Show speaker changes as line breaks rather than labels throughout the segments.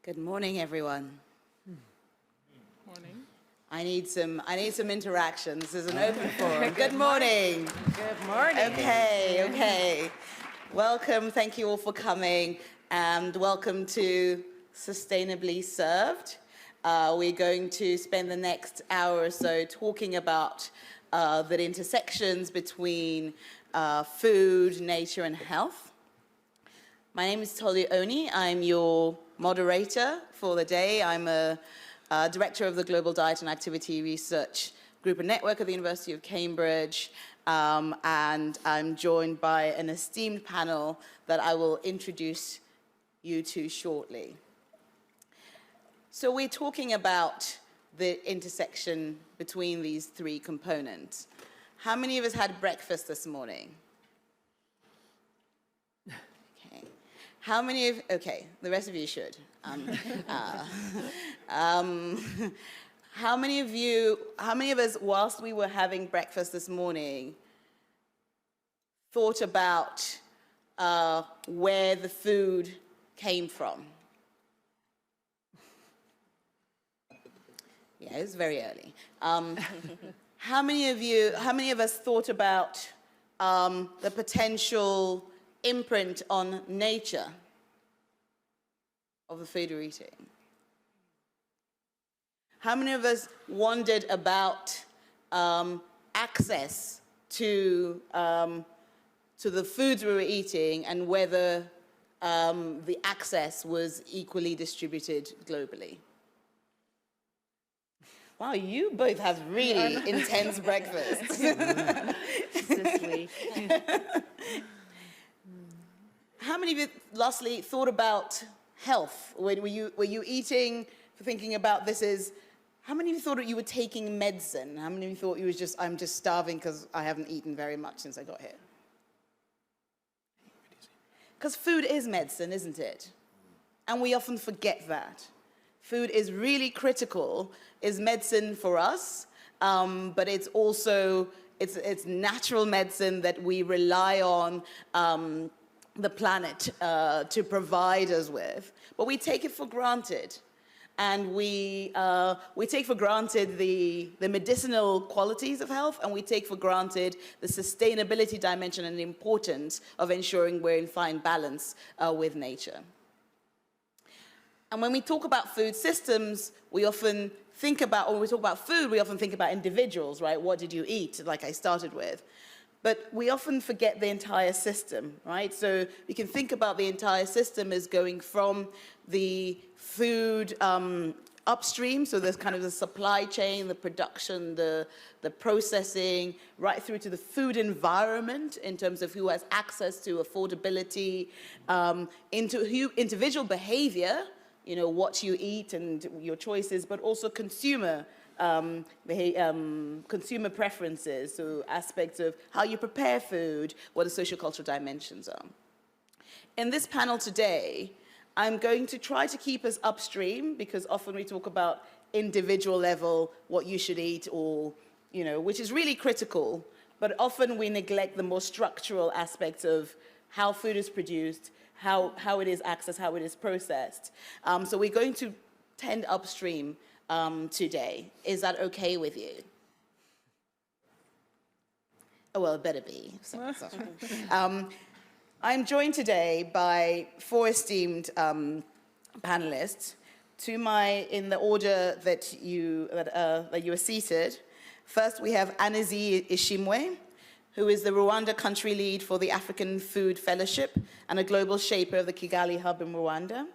Good morning, everyone.
Morning.
I need some interaction. This is an open forum. Good morning.
Good morning.
Okay. Welcome. Thank you all for coming, and welcome to Sustainably Served. We're going to spend the next hour or so talking about the intersections between food, nature, and health. My name is Tolu Oni. I'm your moderator for the day. I'm a director of the Global Diet and Activity Research Group and Network at the University of Cambridge, and I'm joined by an esteemed panel that I will introduce you to shortly. So we're talking about the intersection between these three components. How many of us had breakfast this morning? How many of, okay, the rest of you should. How many of us, whilst we were having breakfast this morning, thought about where the food came from? Yeah, it was very early. How many of us thought about the potential imprint on nature of the food we're eating? How many of us wondered about access to the foods we were eating and whether the access was equally distributed globally? Wow, you both have really intense breakfasts.
This week.
How many of you, lastly, thought about health? Were you eating, thinking about this is, how many of you thought that you were taking medicine? How many of you thought you was just, I'm just starving because I haven't eaten very much since I got here? Because food is medicine, isn't it? And we often forget that. Food is really critical, is medicine for us, but it's also, it's natural medicine that we rely on the planet to provide us with, but we take it for granted. And we take for granted the medicinal qualities of health, and we take for granted the sustainability dimension and the importance of ensuring we're in fine balance with nature. And when we talk about food systems, we often think about, when we talk about food, we often think about individuals, right? What did you eat, like I started with? But we often forget the entire system, right? So we can think about the entire system as going from the food upstream, so there's kind of the supply chain, the production, the processing, right through to the food environment in terms of who has access to affordability, into individual behavior, you know, what you eat and your choices, but also consumer consumer preferences, so aspects of how you prepare food, what the social-cultural dimensions are. In this panel today, I'm going to try to keep us upstream, because often we talk about individual level, what you should eat, or, you know, which is really critical, but often we neglect the more structural aspects of how food is produced, how it is accessed, how it is processed. So we're going to tend upstream today. Is that okay with you? Oh, well, it better be. I'm joined today by four esteemed panelists. In the order that you are seated. First, we have Anysie Ishimwe, who is the Rwanda country lead for the African Food Fellowship and a global shaper of the Kigali hub in Rwanda.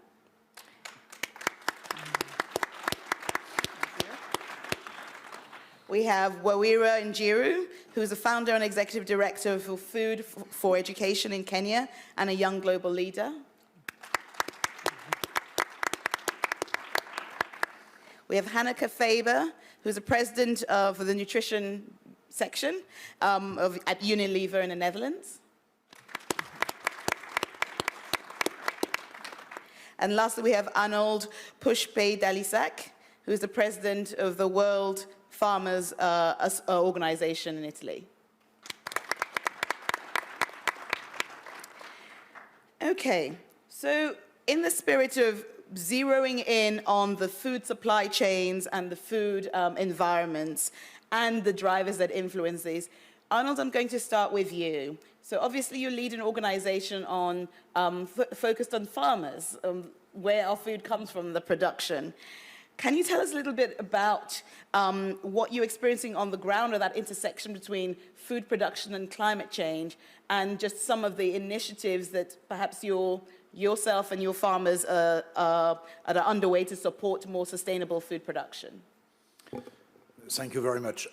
We have Wawira Njiru, who is the founder and executive director for Food for Education in Kenya and a young global leader. We have Hanneke Faber, who's the president of the nutrition section at Unilever in the Netherlands. And lastly, we have Arnold Puech Pays, who is the president of the World Farmers Organization in Italy. Okay, so in the spirit of zeroing in on the food supply chains and the food environments and the drivers that influence these. Arnold, I'm going to start with you. So obviously you lead an organization on, focused on farmers, where our food comes from, the production. Can you tell us a little bit about what you're experiencing on the ground, or that intersection between food production and climate change, and just some of the initiatives that perhaps yourself and your farmers are underway to support more sustainable food production?
Thank you very much.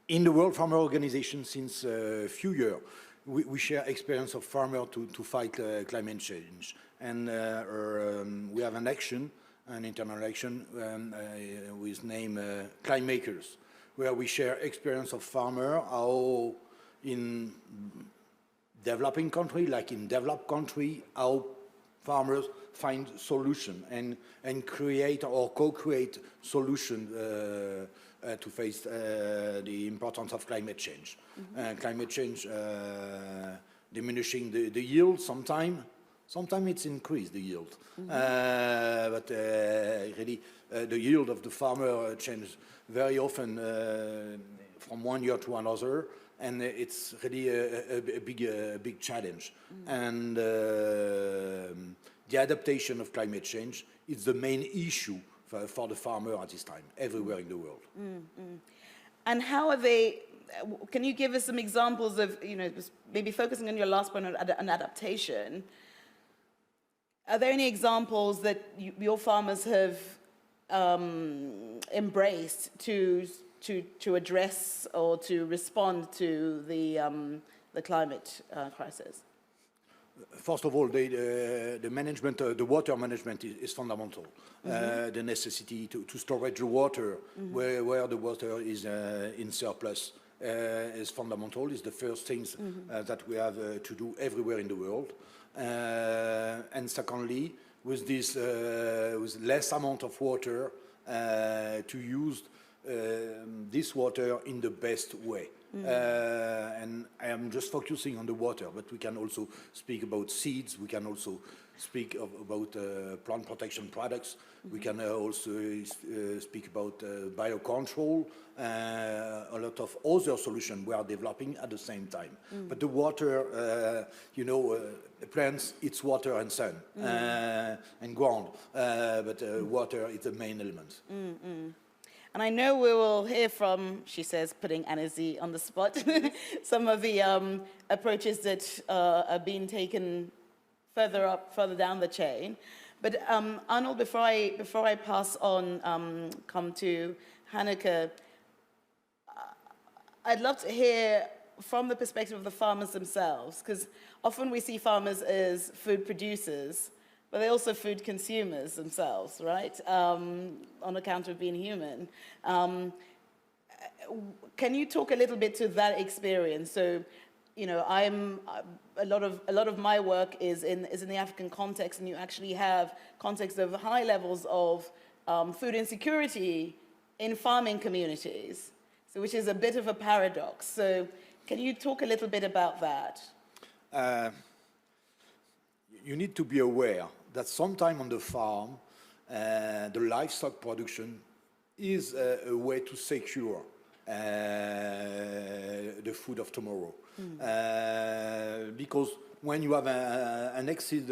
In the World Farmer Organization, since a few years, we share experience of farmers to fight climate change. And we have an internal action with name Climate Makers, where we share experience of farmers, how in developing country, like in developed country, how farmers find solution and create or co-create solution to face the importance of climate change. Climate change diminishing the yield sometimes it's increased the yield. But really the yield of the farmer changes very often from one year to another, and it's really a big challenge. And the adaptation of climate change is the main issue for the farmer at this time, everywhere in the world.
And how are they, can you give us some examples of, maybe focusing on your last point on adaptation, are there any examples that your farmers have embraced to address or to respond to the climate crisis?
First of all, the management, the water management is fundamental. The necessity to storage the water where the water is in surplus is fundamental. Is the first things that we have to do everywhere in the world. And secondly, with this with less amount of water, to use this water in the best way. And I am just focusing on the water, but we can also speak about seeds. We can also speak about plant protection products. We can also speak about biocontrol, a lot of other solutions we are developing at the same time. But the water, plants, it's water and sun and ground, but water is the main element.
And I know we will hear from, she says, putting Anysie on the spot, some of the approaches that are being taken further down the chain. But Arnold, before I pass on, come to Hanneke, I'd love to hear from the perspective of the farmers themselves, because often we see farmers as food producers, but they're also food consumers themselves, right? On account of being human. Can you talk a little bit to that experience? So, a lot of my work is in the African context, and you actually have context of high levels of food insecurity in farming communities, so which is a bit of a paradox. So, can you talk a little bit about that?
You need to be aware that sometime on the farm, the livestock production is a way to secure the food of tomorrow. Because when you have an excess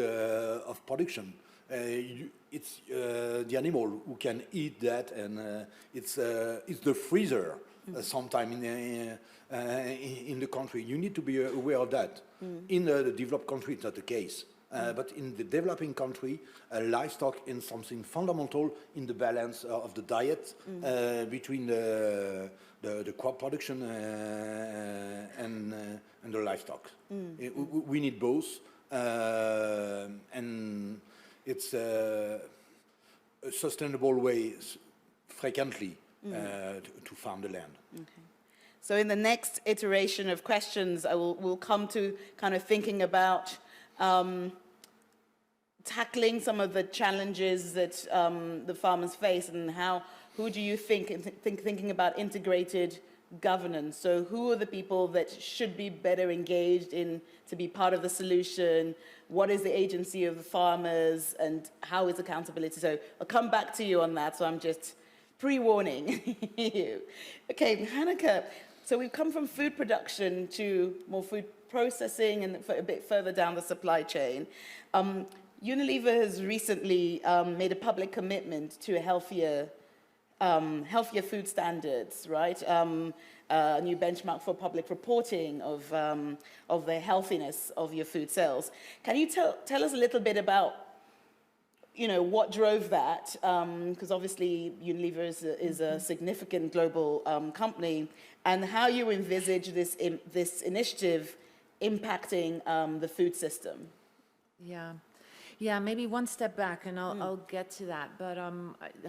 of production, it's the animal who can eat that, and it's the freezer sometime in the country. You need to be aware of that. In the developed country, it's not the case. But in the developing country, livestock is something fundamental in the balance of the diet between the crop production and the livestock. We need both, and it's a sustainable way frequently to farm the land.
Okay. So in the next iteration of questions, we'll come to kind of thinking about tackling some of the challenges that the farmers face, and who do you think, thinking about integrated governance. So who are the people that should be better engaged in to be part of the solution? What is the agency of the farmers and how is accountability? So I'll come back to you on that. So I'm just pre-warning you. Okay, Hanneke, so we've come from food production to more food processing and a bit further down the supply chain. Unilever has recently made a public commitment to a healthier food standards, right? A new benchmark for public reporting of the healthiness of your food sales. Can you tell us a little bit about, what drove that? Because obviously Unilever is a significant global company, and how you envisage this initiative impacting the food system.
Yeah, maybe one step back, and I'll get to that. But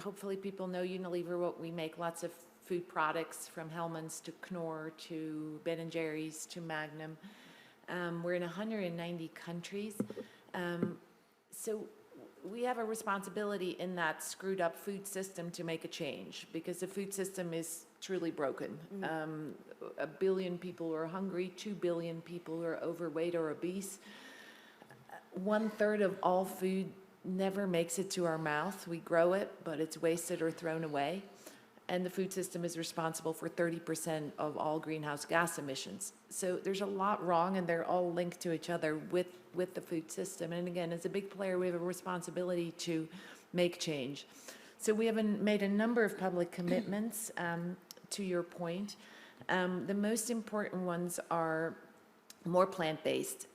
hopefully people know Unilever. We make lots of food products, from Hellmann's to Knorr to Ben & Jerry's to Magnum. We're in 190 countries. So we have a responsibility in that screwed up food system to make a change, because the food system is truly broken. 1 billion people are hungry, 2 billion people are overweight or obese. 1/3 of all food never makes it to our mouth. We grow it, but it's wasted or thrown away. And the food system is responsible for 30% of all greenhouse gas emissions. So there's a lot wrong, and they're all linked to each other with the food system. And again, as a big player, we have a responsibility to make change. So we have made a number of public commitments, to your point. The most important ones are more plant-based,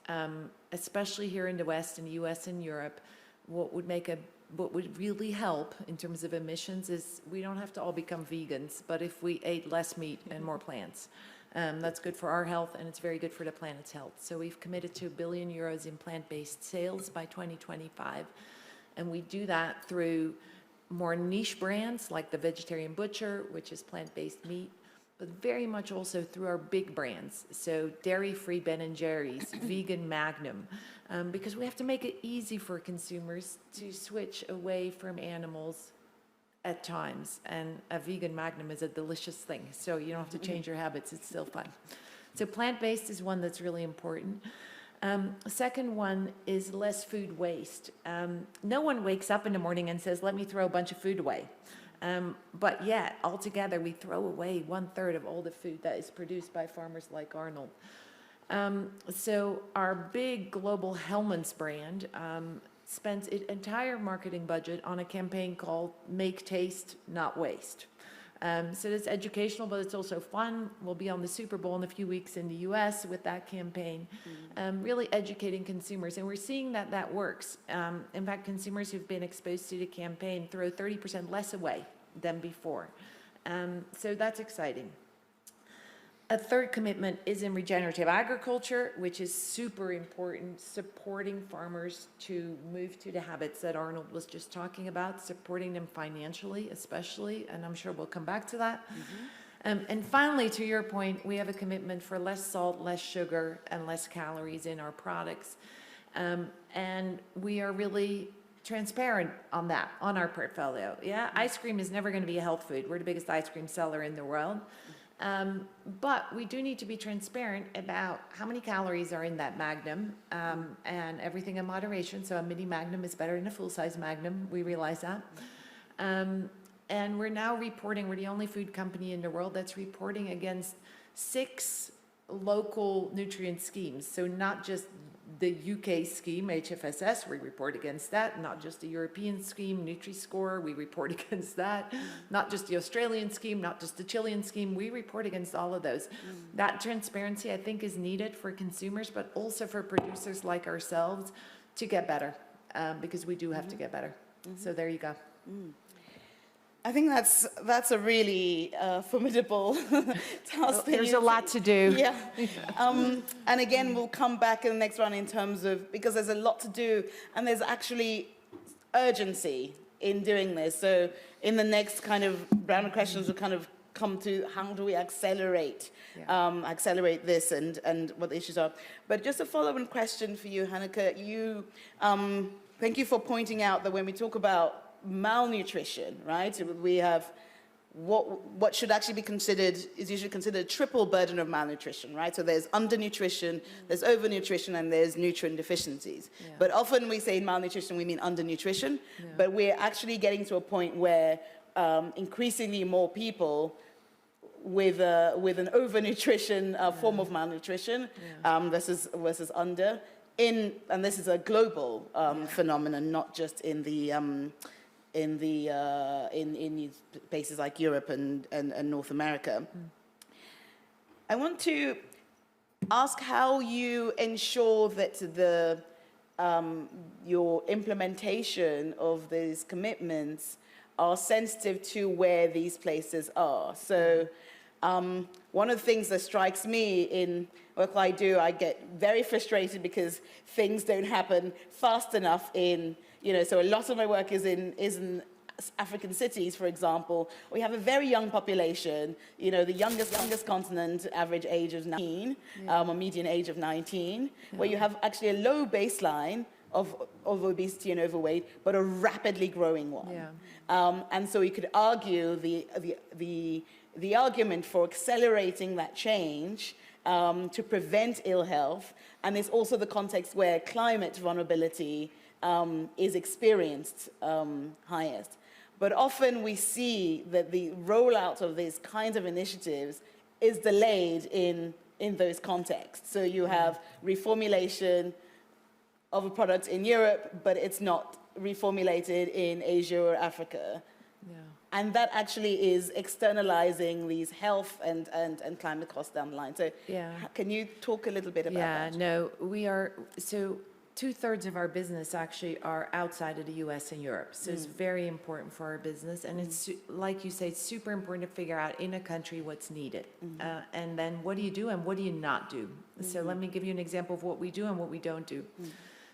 especially here in the West, in the US and Europe. What would really help in terms of emissions is we don't have to all become vegans, but if we ate less meat and more plants, that's good for our health, and it's very good for the planet's health. So we've committed to €1 billion in plant-based sales by 2025, and we do that through more niche brands like the Vegetarian Butcher, which is plant-based meat, but very much also through our big brands. So dairy-free Ben & Jerry's, vegan Magnum, because we have to make it easy for consumers to switch away from animals at times. And a vegan Magnum is a delicious thing, so you don't have to change your habits, it's still fun. So plant-based is one that's really important. Second one is less food waste. No one wakes up in the morning and says, let me throw a bunch of food away. But yet, altogether, we throw away 1/3 of all the food that is produced by farmers like Arnold. So our big global Hellmann's brand spends its entire marketing budget on a campaign called Make Taste, Not Waste. So it's educational, but it's also fun. We'll be on the Super Bowl in a few weeks in the US with that campaign, really educating consumers. And we're seeing that that works. In fact, consumers who've been exposed to the campaign throw 30% less away than before. So that's exciting. A third commitment is in regenerative agriculture, which is super important, supporting farmers to move to the habits that Arnold was just talking about, supporting them financially, especially, and I'm sure we'll come back to that. And finally, to your point, we have a commitment for less salt, less sugar, and less calories in our products. And we are really transparent on that, on our portfolio. Yeah, ice cream is never going to be a health food. We're the biggest ice cream seller in the world. But we do need to be transparent about how many calories are in that Magnum, and everything in moderation. So a mini Magnum is better than a full-size Magnum. We realize that. And we're now reporting, we're the only food company in the world that's reporting against 6 local nutrient schemes. So not just the UK scheme, HFSS, we report against that. Not just the European scheme, Nutri-Score, we report against that. Not just the Australian scheme, not just the Chilean scheme, we report against all of those. That transparency, I think, is needed for consumers, but also for producers like ourselves to get better, because we do have to get better. So there you go.
I think that's a really formidable task.
There's a lot to do.
Yeah. And again, we'll come back in the next round in terms of, because there's a lot to do, and there's actually urgency in doing this. So in the next kind of round of questions, we'll kind of come to how do we accelerate this and what the issues are. But just a follow-on question for you, Hanneke. Thank you for pointing out that when we talk about malnutrition, right? We have what should actually be considered is usually considered a triple burden of malnutrition, right? So there's undernutrition, there's overnutrition, and there's nutrient deficiencies.
Yeah.
But often we say malnutrition, we mean undernutrition, but we're actually getting to a point where increasingly more people with an overnutrition form of malnutrition versus under, and this is a global phenomenon, not just in places like Europe and North America. I want to ask how you ensure that your implementation of these commitments are sensitive to where these places are. So one of the things that strikes me in work I do, I get very frustrated because things don't happen fast enough so a lot of my work is in African cities, for example. We have a very young population, the youngest continent, average age of 19, or median age of 19, where you have actually a low baseline of obesity and overweight, but a rapidly growing one. And so you could argue the argument for accelerating that change to prevent ill health, and there's also the context where climate vulnerability is experienced highest. But often we see that the rollout of these kinds of initiatives is delayed in those contexts. So you have reformulation of a product in Europe, but it's not reformulated in Asia or Africa. And that actually is externalizing these health and climate costs down the line. So can you talk a little bit about that?
No, so 2/3 of our business actually are outside of the US and Europe. So it's very important for our business. And it's, like you say, it's super important to figure out in a country what's needed. And then what do you do and what do you not do? So let me give you an example of what we do and what we don't do.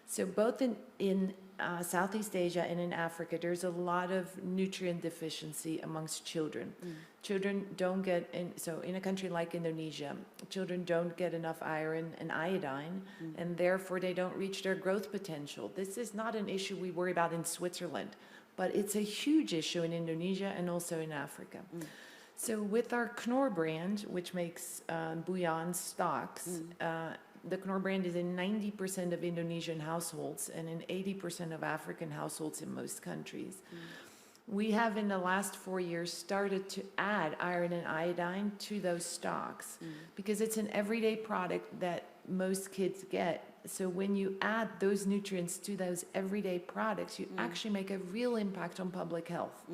So both in Southeast Asia and in Africa, there's a lot of nutrient deficiency amongst children. Children don't get, so in a country like Indonesia, children don't get enough iron and iodine, and therefore they don't reach their growth potential. This is not an issue we worry about in Switzerland, but it's a huge issue in Indonesia and also in Africa. So with our Knorr brand, which makes bouillon stocks, the Knorr brand is in 90% of Indonesian households and in 80% of African households in most countries. We have in the last 4 years started to add iron and iodine to those stocks because it's an everyday product that most kids get. So when you add those nutrients to those everyday products, you actually make a real impact on public health.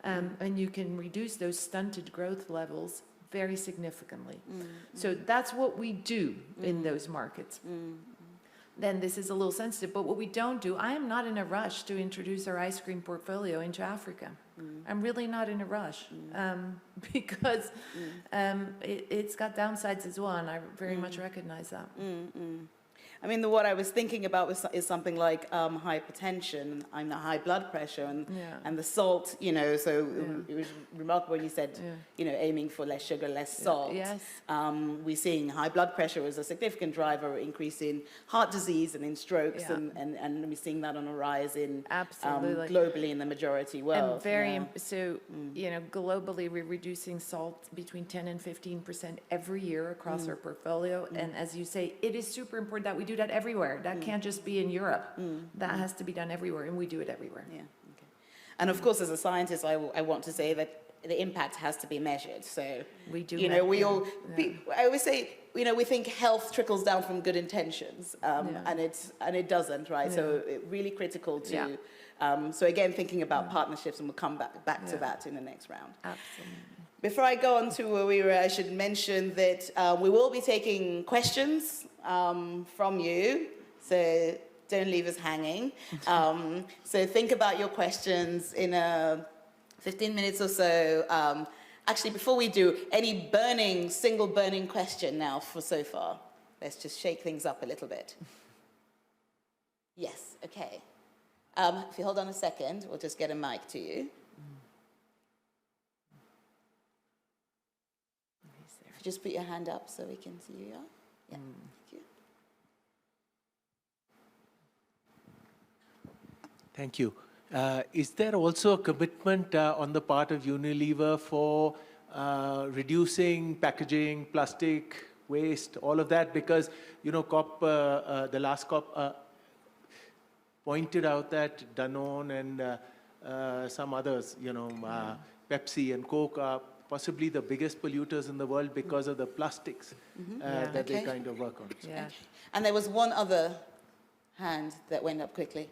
And you can reduce those stunted growth levels very significantly. So that's what we do in those markets. Then this is a little sensitive, but what we don't do, I am not in a rush to introduce our ice cream portfolio into Africa. I'm really not in a rush because it's got downsides as well, and I very much recognize that.
I mean, what I was thinking about is something like hypertension and high blood pressure and the salt, so it was remarkable when you said, aiming for less sugar, less salt.
Yes.
We're seeing high blood pressure as a significant driver, increase in heart disease and in strokes, and we're seeing that on a rise in globally in the majority world.
And globally we're reducing salt between 10 and 15% every year across our portfolio. And as you say, it is super important that we do that everywhere. That can't just be in Europe. That has to be done everywhere, and we do it everywhere.
And of course, as a scientist, I want to say that the impact has to be measured. So
we do.
I always say, we think health trickles down from good intentions, and it doesn't, right? So it's really critical to. So again, thinking about partnerships, and we'll come back to that in the next round.
Absolutely.
Before I go on to Wawira, I should mention that we will be taking questions from you, so don't leave us hanging. So think about your questions in 15 minutes or so. Actually, before we do, any single burning question now for so far? Let's just shake things up a little bit. Yes, okay. If you hold on a second, we'll just get a mic to you. Just put your hand up so we can see who you are. Yeah, thank you.
Thank you. Is there also a commitment on the part of Unilever for reducing packaging, plastic waste, all of that? Because, you know, the last COP pointed out that Danone and some others, you know, Pepsi and Coke are possibly the biggest polluters in the world because of the plastics that they kind of work on. So.
Yeah.
Okay. And there was one other hand that went up quickly.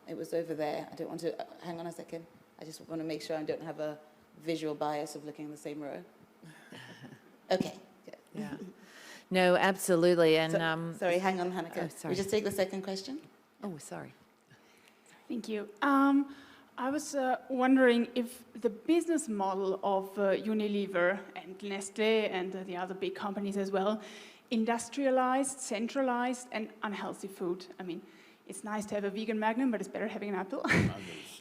It was over there. I don't want to, hang on a second. I just want to make sure I don't have a visual bias of looking in the same row. Okay.
Yeah. No, absolutely. And
sorry, hang on, Hanneke.
Oh, sorry.
We just take the second question.
oh, sorry.
Thank you. I was wondering if the business model of Unilever and Nestlé and the other big companies as well, industrialized, centralized, and unhealthy food. I mean, it's nice to have a vegan Magnum, but it's better having an apple.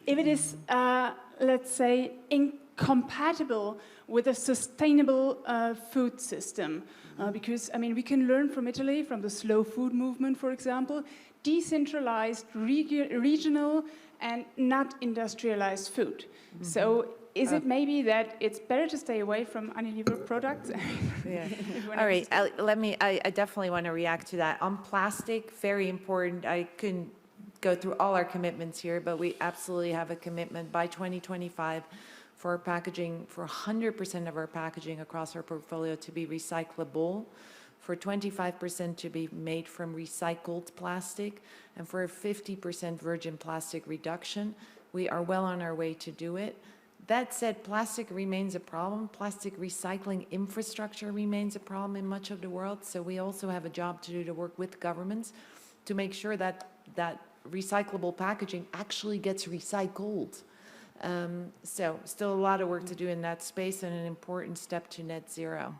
If it is, let's say, incompatible with a sustainable food system, because, I mean, we can learn from Italy, from the slow food movement, for example, decentralized, regional, and not industrialized food. So is it maybe that it's better to stay away from Unilever products?
Yeah. All right, I definitely want to react to that. On plastic, very important. I couldn't go through all our commitments here, but we absolutely have a commitment by 2025 for our packaging, for 100% of our packaging across our portfolio to be recyclable, for 25% to be made from recycled plastic, and for a 50% virgin plastic reduction. We are well on our way to do it. That said, plastic remains a problem. Plastic recycling infrastructure remains a problem in much of the world. So we also have a job to do to work with governments to make sure that that recyclable packaging actually gets recycled. So still a lot of work to do in that space and an important step to net zero.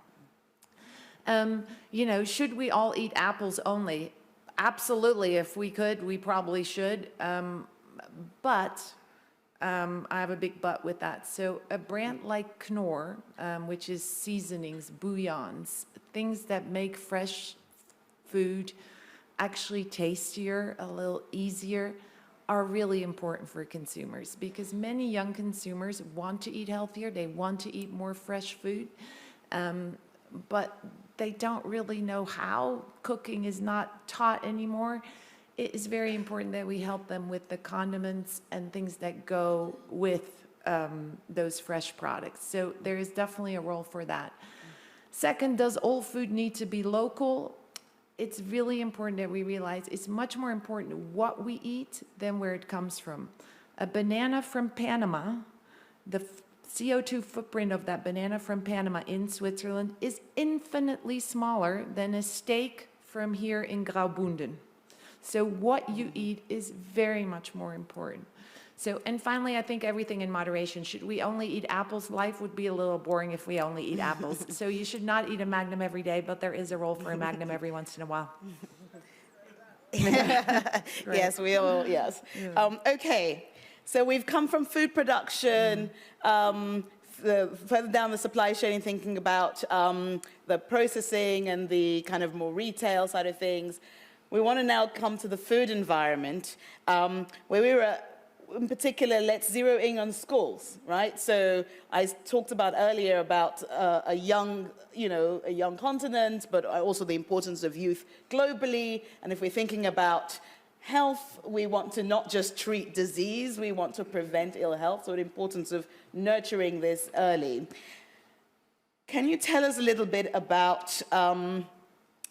You know, should we all eat apples only? Absolutely. If we could, we probably should. But I have a big but with that. So a brand like Knorr, which is seasonings, bouillons, things that make fresh food actually tastier, a little easier, are really important for consumers because many young consumers want to eat healthier, they want to eat more fresh food, but they don't really know how. Cooking is not taught anymore. It is very important that we help them with the condiments and things that go with those fresh products. So there is definitely a role for that. Second, does all food need to be local? It's really important that we realize it's much more important what we eat than where it comes from. A banana from Panama, the CO2 footprint of that banana from Panama in Switzerland is infinitely smaller than a steak from here in Graubünden. So what you eat is very much more important. So, and finally, I think everything in moderation. Should we only eat apples? Life would be a little boring if we only eat apples. So you should not eat a Magnum every day, but there is a role for a Magnum every once in a while.
Yes, we all, yes.
Yeah.
Okay, so we've come from food production, further down the supply chain, thinking about the processing and the kind of more retail side of things. We want to now come to the food environment, where we were, in particular, let's zero in on schools, right? So I talked about earlier about a young continent, but also the importance of youth globally. And if we're thinking about health, we want to not just treat disease, we want to prevent ill health, so the importance of nurturing this early. Can you tell us a little bit about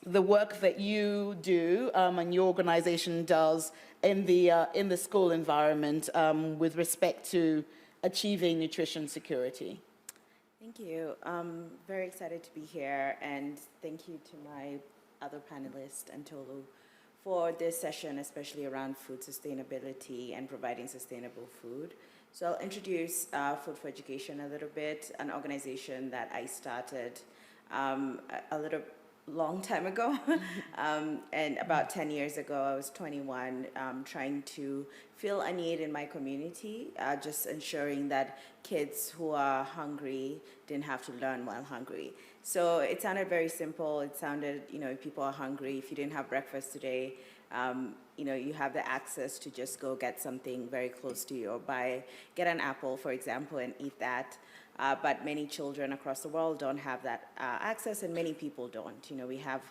the work that you do and your organization does in the school environment with respect to achieving nutrition security?
Thank you. I'm very excited to be here, and thank you to my other panelists and Tolu for this session, especially around food sustainability and providing sustainable food. So I'll introduce Food for Education a little bit, an organization that I started a little long time ago. And about 10 years ago, I was 21, trying to fill a need in my community, just ensuring that kids who are hungry didn't have to learn while hungry. So it sounded very simple. It sounded, if people are hungry, if you didn't have breakfast today, you have the access to just go get something very close to you or get an apple, for example, and eat that. But many children across the world don't have that access, and many people don't. We have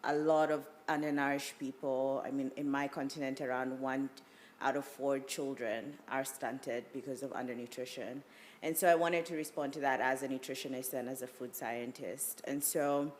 a lot of undernourished people. I mean, in my continent, around 1 out of 4 children are stunted because of undernutrition. And so I wanted to respond to that as a nutritionist and as a food scientist. And so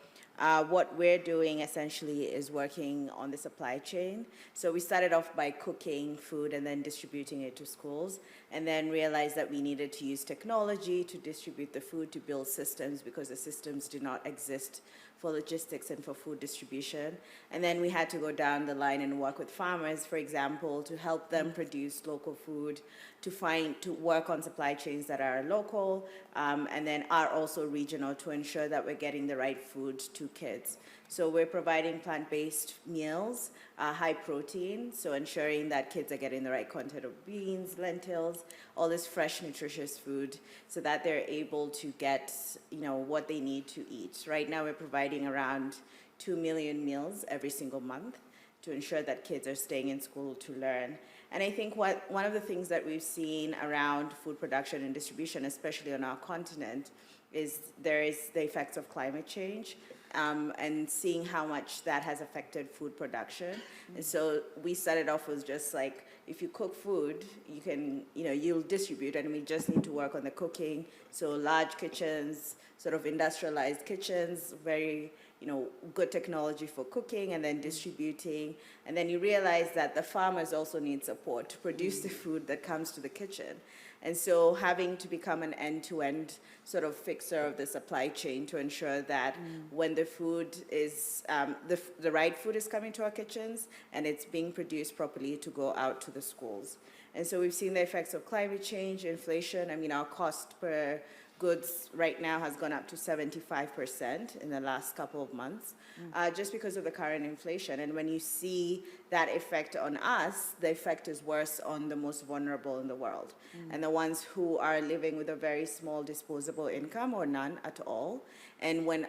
what we're doing essentially is working on the supply chain. So we started off by cooking food and then distributing it to schools, and then realized that we needed to use technology to distribute the food, to build systems, because the systems did not exist for logistics and for food distribution. And then we had to go down the line and work with farmers, for example, to help them produce local food, to work on supply chains that are local, and then are also regional, to ensure that we're getting the right food to kids. So we're providing plant-based meals, high protein, so ensuring that kids are getting the right content of beans, lentils, all this fresh, nutritious food, so that they're able to get, what they need to eat. Right now, we're providing around 2 million meals every single month to ensure that kids are staying in school to learn. And I think one of the things that we've seen around food production and distribution, especially on our continent, is there is the effects of climate change. And seeing how much that has affected food production. And so we started off with just like, if you cook food, you can, you'll distribute, and we just need to work on the cooking. So large kitchens, sort of industrialized kitchens, very, good technology for cooking and then distributing. And then you realize that the farmers also need support to produce the food that comes to the kitchen. And so having to become an end-to-end sort of fixer of the supply chain to ensure that when the food is, the right food is coming to our kitchens and it's being produced properly to go out to the schools. And so we've seen the effects of climate change, inflation. I mean, our cost per goods right now has gone up to 75% in the last couple of months, just because of the current inflation. And when you see that effect on us, the effect is worse on the most vulnerable in the world, and the ones who are living with a very small disposable income or none at all. And when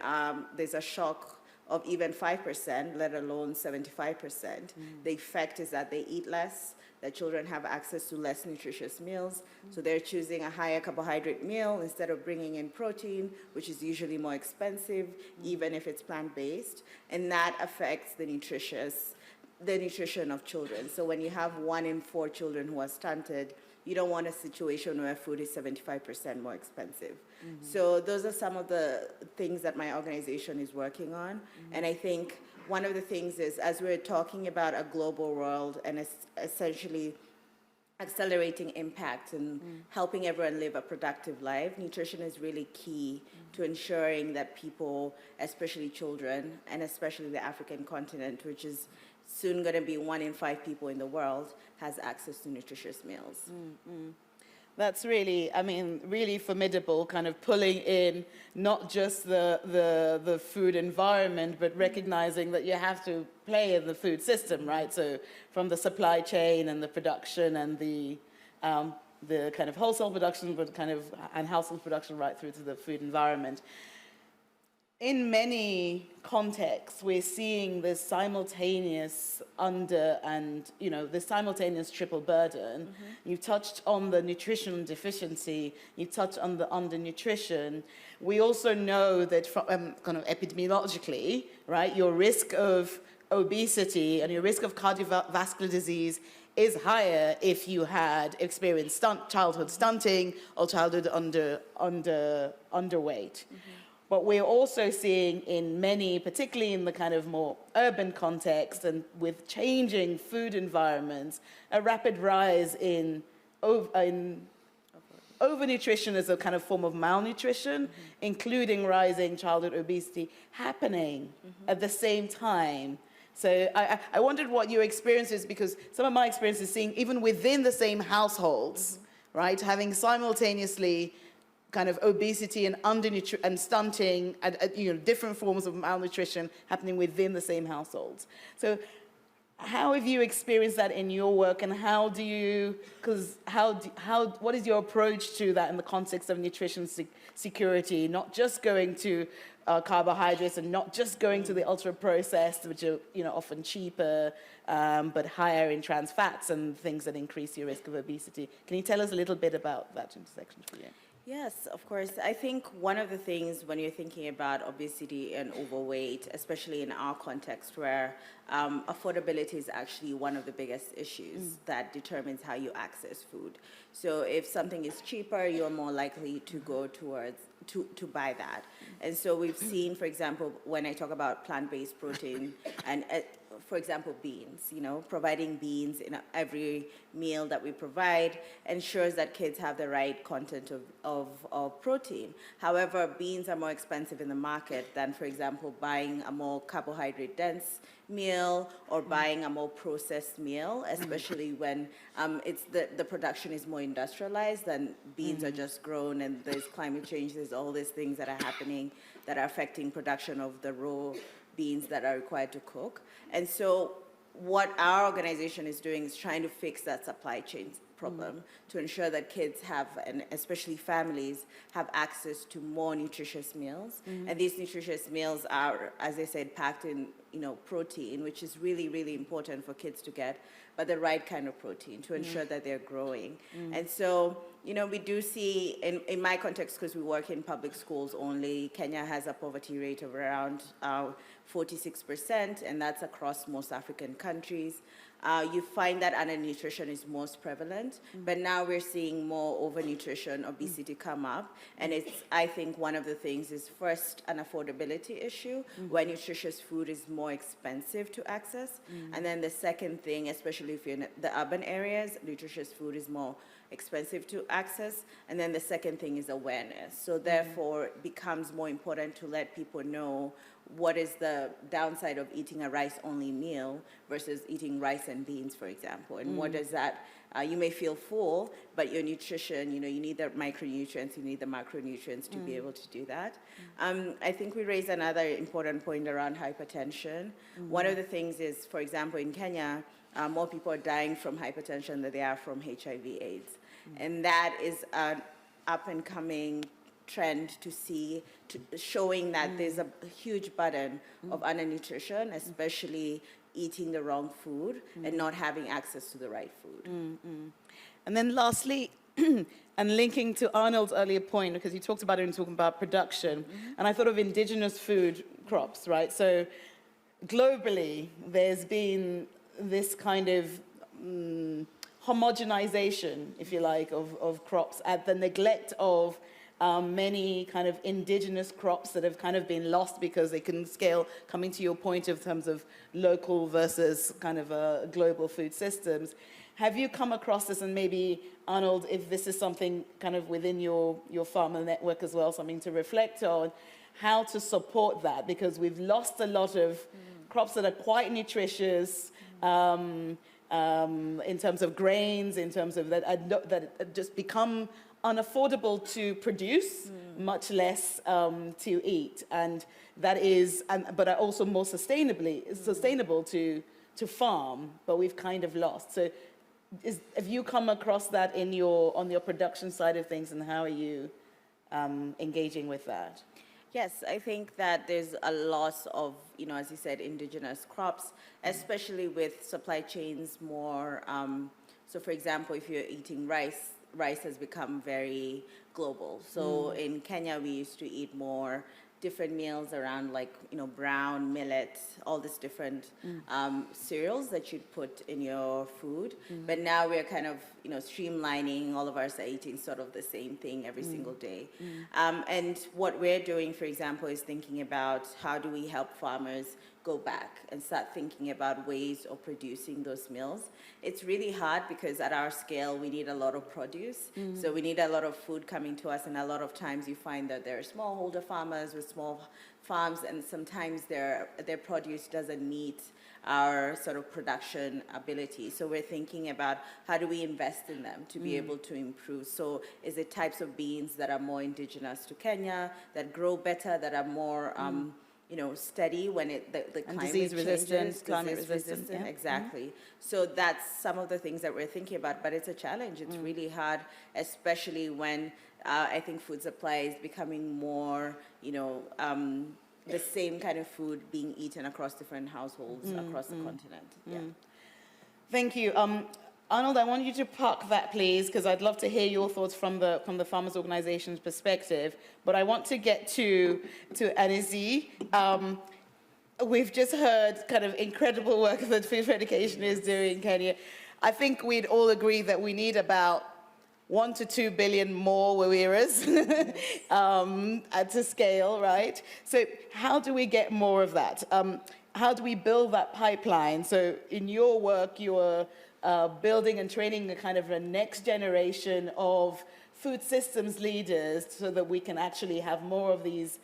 there's a shock of even 5%, let alone 75%, the effect is that they eat less, that children have access to less nutritious meals, so they're choosing a higher carbohydrate meal instead of bringing in protein, which is usually more expensive, even if it's plant-based, and that affects the nutrition of children. So when you have 1 in 4 children who are stunted, you don't want a situation where food is 75% more expensive. So those are some of the things that my organization is working on, and I think one of the things is, as we're talking about a global world and essentially accelerating impact and helping everyone live a productive life, nutrition is really key to ensuring that people, especially children, and especially the African continent, which is soon going to be 1 in 5 people in the world, has access to nutritious meals.
That's really, really formidable, kind of pulling in not just the food environment, but recognizing that you have to play in the food system, right? So from the supply chain and the production and the kind of wholesale production, but and household production right through to the food environment. In many contexts, we're seeing this simultaneous this simultaneous triple burden. You've touched on the nutrition deficiency, you've touched on the undernutrition. We also know that from, kind of epidemiologically, right, your risk of obesity and your risk of cardiovascular disease is higher if you had experienced childhood stunting or childhood underweight. But we're also seeing in many, particularly in the kind of more urban context and with changing food environments, a rapid rise in overnutrition as a kind of form of malnutrition, including rising childhood obesity happening at the same time. So I wondered what your experience is, because some of my experience is seeing even within the same households, right, having simultaneously kind of obesity and and stunting and different forms of malnutrition happening within the same households. So how have you experienced that in your work, and how do you, what is your approach to that in the context of nutrition security, not just going to carbohydrates and not just going to the ultra-processed, which are often cheaper, but higher in trans fats and things that increase your risk of obesity. Can you tell us a little bit about that intersection for you?
Yes, of course. I think one of the things when you're thinking about obesity and overweight, especially in our context where affordability is actually one of the biggest issues that determines how you access food. So if something is cheaper, you're more likely to go towards to buy that. And so we've seen, for example, when I talk about plant-based protein and for example, beans, providing beans in every meal that we provide ensures that kids have the right content of protein. However, beans are more expensive in the market than, for example, buying a more carbohydrate-dense meal or buying a more processed meal, especially when the production is more industrialized and beans are just grown and there's climate change, there's all these things that are happening that are affecting production of the raw beans that are required to cook. And so what our organization is doing is trying to fix that supply chain problem to ensure that kids have, and especially families, have access to more nutritious meals. And these nutritious meals are, as I said, packed in protein, which is really, really important for kids to get, but the right kind of protein to ensure that they're growing. And so, we do see, in my context, because we work in public schools only, Kenya has a poverty rate of around 46%, and that's across most African countries. You find that undernutrition is most prevalent, but now we're seeing more overnutrition, obesity come up, and I think one of the things is first an affordability issue, where nutritious food is more expensive to access, and then the second thing, especially if you're in the urban areas, nutritious food is more expensive to access, and then the second thing is awareness. So therefore, it becomes more important to let people know what is the downside of eating a rice-only meal versus eating rice and beans, for example, and what does that, you may feel full, but your nutrition, you need the micronutrients, you need the macronutrients to be able to do that. I think we raised another important point around hypertension. One of the things is, for example, in Kenya, more people are dying from hypertension than they are from HIV/AIDS. And that is an up-and-coming trend to see, showing that there's a huge burden of undernutrition, especially eating the wrong food and not having access to the right food.
And then lastly, and linking to Arnold's earlier point, because you talked about it when talking about production, and I thought of indigenous food crops, right? So globally, there's been this kind of homogenization, if you like, of crops at the neglect of many kind of indigenous crops that have kind of been lost because they couldn't scale, coming to your point in terms of local versus kind of global food systems. Have you come across this, and maybe, Arnold, if this is something kind of within your farmer network as well, something to reflect on, how to support that? Because we've lost a lot of crops that are quite nutritious, in terms of grains, in terms of that just become unaffordable to produce, much less to eat, and that is, but are also more sustainable to farm, but we've kind of lost. So, have you come across that on your production side of things, and how are you engaging with that?
Yes, I think that there's a loss of, as you said, indigenous crops, especially with supply chains more. So, for example, if you're eating rice has become very global. So in Kenya, we used to eat more different meals around brown, millet, all these different cereals that you'd put in your food. But now we're kind of, streamlining. All of us are eating sort of the same thing every single day. And what we're doing, for example, is thinking about how do we help farmers go back and start thinking about ways of producing those meals. It's really hard because at our scale, we need a lot of produce. So we need a lot of food coming to us, and a lot of times you find that there are smallholder farmers with small farms, and sometimes their produce doesn't meet our sort of production ability. So we're thinking about how do we invest in them to be able to improve. So is it types of beans that are more indigenous to Kenya, that grow better, that are more steady when the climate
disease resistant,
changes,
climate
disease
resistant, yeah.
exactly. So that's some of the things that we're thinking about, but it's a challenge. It's really hard, especially when I think food supply is becoming more, the same kind of food being eaten across different households across the continent. Yeah.
Thank you. Arnold, I want you to park that, please, because I'd love to hear your thoughts from the farmers' organization's perspective. But I want to get to Anysie. We've just heard kind of incredible work that Food for Education is doing in Kenya. I think we'd all agree that we need about 1 to 2 billion more Wawiras to scale, right? So how do we get more of that? How do we build that pipeline? So in your work, you're building and training a kind of a next generation of food systems leaders so that we can actually have more of these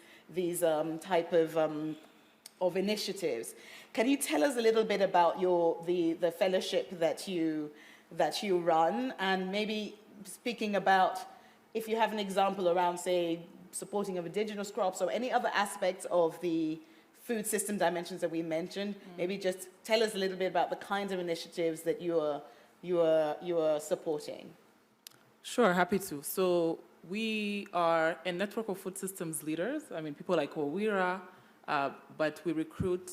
type of initiatives. Can you tell us a little bit about the fellowship that you run, and maybe speaking about if you have an example around, say, supporting of indigenous crops or any other aspects of the food system dimensions that we mentioned, maybe just tell us a little bit about the kinds of initiatives that you are supporting.
Sure, happy to. So we are a network of food systems leaders. I mean, people like Wawira, but we recruit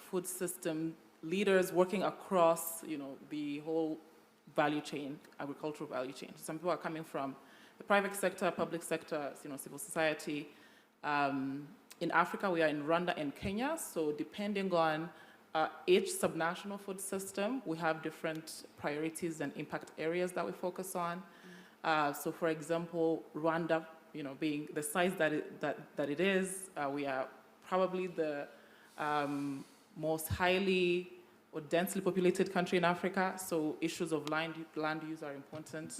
food system leaders working across, the whole value chain, agricultural value chain. Some people are coming from the private sector, public sector, civil society. In Africa, we are in Rwanda and Kenya, so depending on each subnational food system, we have different priorities and impact areas that we focus on. So for example, Rwanda, being the size that it is, we are probably the most highly or densely populated country in Africa, so issues of land use are important.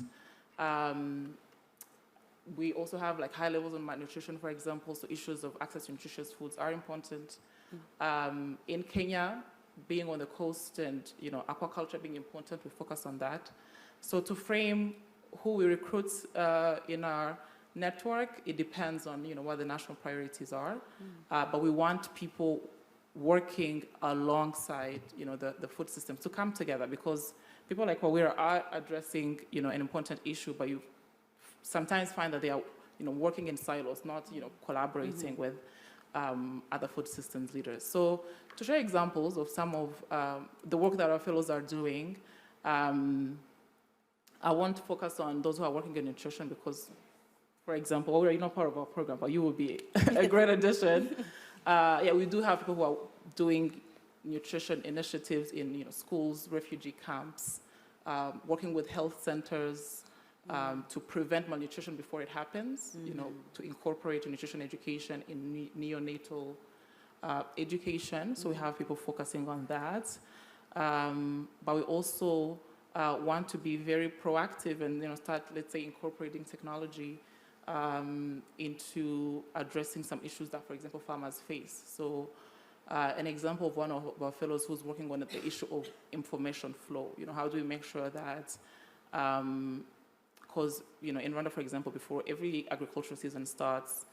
We also have high levels of malnutrition, for example, so issues of access to nutritious foods are important. In Kenya, being on the coast and aquaculture being important, we focus on that. So to frame who we recruit in our network, it depends on what the national priorities are. But we want people working alongside the food systems to come together, because people like Wawira are addressing an important issue, but you sometimes find that they are working in silos, not collaborating with other food systems leaders. So to share examples of some of the work that our fellows are doing, I want to focus on those who are working in nutrition because, for example, you're not part of our program, but you will be a great addition. We do have people who are doing nutrition initiatives in schools, refugee camps, working with health centers to prevent malnutrition before it happens, to incorporate nutrition education in neonatal education. So we have people focusing on that. But we also want to be very proactive and start, let's say, incorporating technology into addressing some issues that, for example, farmers face. So an example of one of our fellows who's working on the issue of information flow. How do we make sure that, because in Rwanda, for example, before every agricultural season starts,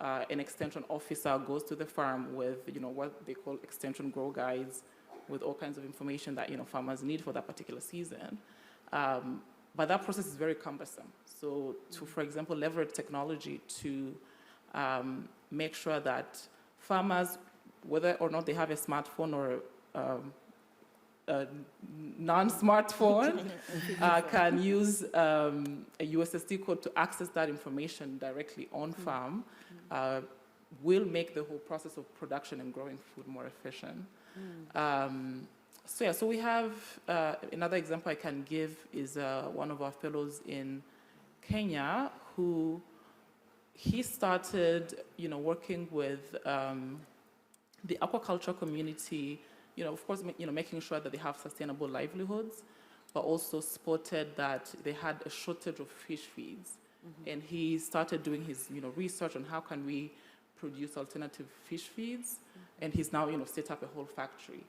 an extension officer goes to the farm with what they call extension grow guides, with all kinds of information that farmers need for that particular season. But that process is very cumbersome. So to, for example, leverage technology to make sure that farmers, whether or not they have a smartphone or a non-smartphone, can use a USSD code to access that information directly on farm, will make the whole process of production and growing food more efficient. So we have another example I can give is one of our fellows in Kenya who he started, working with the aquaculture community, of course, making sure that they have sustainable livelihoods, but also spotted that they had a shortage of fish feeds. And he started doing his, research on how can we produce alternative fish feeds, and he's now, set up a whole factory,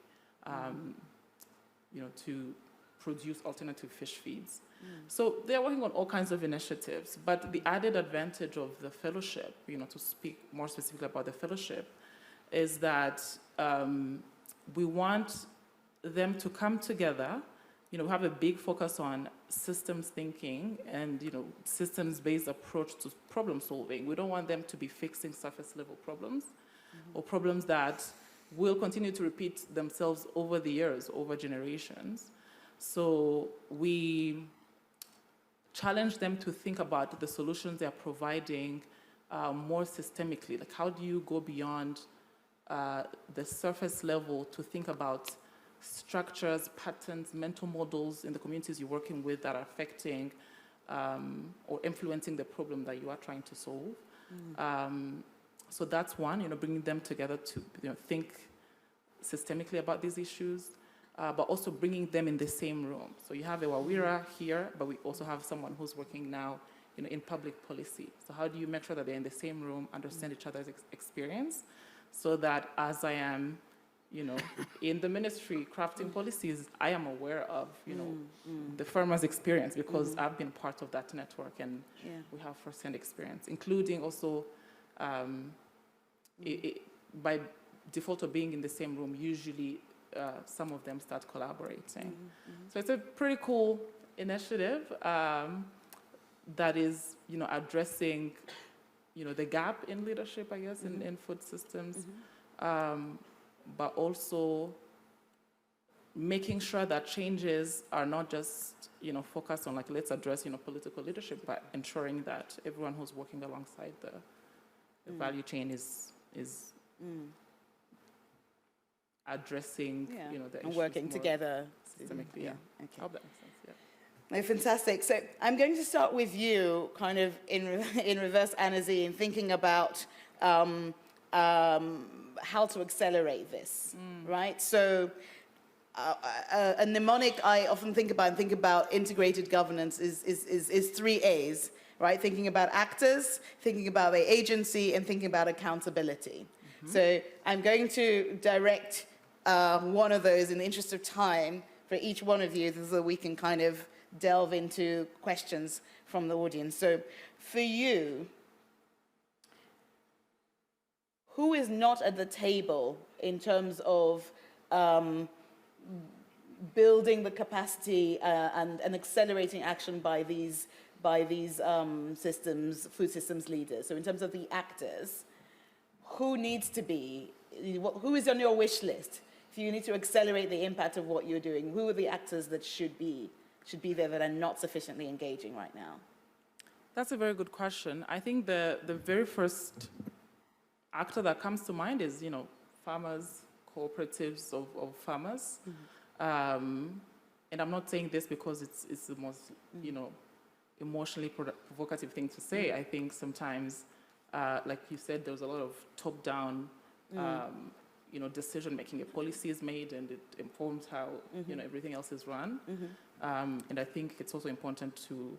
to produce alternative fish feeds. So they're working on all kinds of initiatives, but the added advantage of the fellowship, to speak more specifically about the fellowship, is that we want them to come together. We have a big focus on systems thinking and, systems-based approach to problem solving. We don't want them to be fixing surface-level problems or problems that will continue to repeat themselves over the years, over generations. So we challenge them to think about the solutions they're providing more systemically. Like, how do you go beyond the surface level to think about structures, patterns, mental models in the communities you're working with that are affecting or influencing the problem that you are trying to solve. So that's one, bringing them together to think systemically about these issues, but also bringing them in the same room. So you have a Wawira here, but we also have someone who's working now in public policy. So how do you make sure that they're in the same room, understand each other's experience, so that as I am in the ministry crafting policies, I am aware of, the farmer's experience, because I've been part of that network and we have first-hand experience, including also by default of being in the same room, usually some of them start collaborating. So it's a pretty cool initiative that is, addressing, the gap in leadership, I guess, in food systems. But also making sure that changes are not just, focused on, like, let's address, political leadership, but ensuring that everyone who's working alongside the value chain is addressing, the issues
and working
more
together.
systemically. Yeah.
Okay.
I hope that makes sense. Yeah.
No, fantastic. So I'm going to start with you, kind of in reverse, Anysie, in thinking about how to accelerate this, right? So a mnemonic I often think about integrated governance is 3 A's, right? Thinking about actors, thinking about the agency, and thinking about accountability. So I'm going to direct one of those in the interest of time for each one of you so that we can kind of delve into questions from the audience. So for you, who is not at the table in terms of building the capacity and accelerating action by these systems, food systems leaders? So in terms of the actors, who needs to be, who is on your wish list? If you need to accelerate the impact of what you're doing, who are the actors that should be there that are not sufficiently engaging right now?
That's a very good question. I think the very first actor that comes to mind is, farmers, cooperatives of farmers. And I'm not saying this because it's the most, emotionally provocative thing to say. I think sometimes, like you said, there's a lot of top-down, decision-making. A policy is made and it informs how, everything else is run. And I think it's also important to